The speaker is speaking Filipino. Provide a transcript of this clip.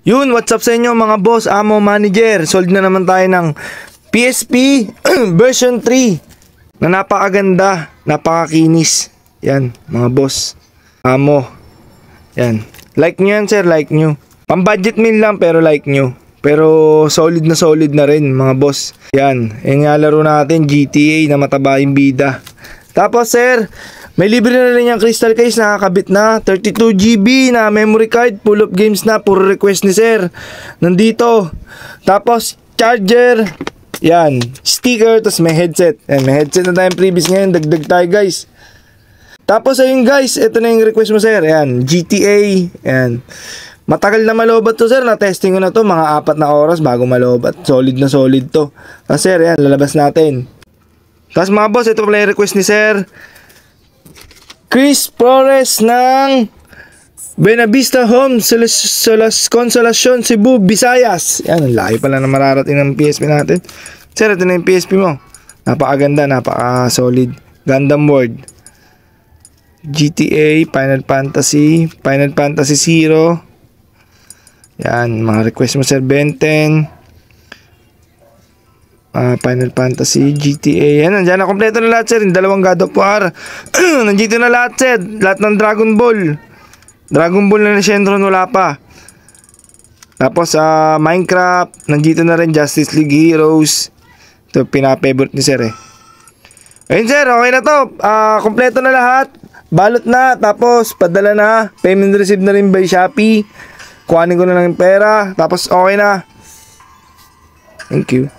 Yun, what's up sa inyo mga boss, amo, manager. Sold na naman tayo ng PSP version 3 na napakaganda, napakakinis. Yan, mga boss, amo. Yan, like nyo yan sir, like nyo. Pang budget meal lang pero like nyo. Pero solid na rin mga boss. Yan, yung nga laro natin, GTA na mataba yung bida. Tapos sir, may libre na rin yung crystal case, nakakabit na 32GB na memory card, full of games na, puro request ni sir. Nandito. Tapos charger, yan, sticker, tapos may headset. Yan, may headset na tayong previous ngayon, dagdag tayo guys. Tapos ayun guys, ito na yung request mo sir. Yan, GTA, yan. Matagal na malobat to sir, na-testing ko na to, mga 4 na oras bago malobat. Solid na solid to. Tapos sir, yan, lalabas natin. Tapos mga boss, ito pala yung request ni sir Chris Flores ng Buenavista Home, Consolacion, Cebu, Visayas. Yan, ang laki pala na mararating ng PSP natin. Sir, ito na yung PSP mo. Napakaganda, napaka-solid. Gundam World, GTA, Final Fantasy 0. Yan, mga request mo sir, Ben 10. Final Fantasy, GTA. Yan, nandiyan na kompleto na lahat sir. Yung dalawang God of War. Nandito na lahat sir. Lahat ng Dragon Ball. Dragon Ball na Shenron wala pa. Tapos Minecraft. Nandito na rin Justice League Heroes. Ito pinapavorite ni sir eh. Ayun sir, okay na to. Kompleto na lahat. Balot na. Tapos padala na. Payment receive na rin by Shopee. Kuhanin ko na lang yung pera. Tapos okay na. Thank you.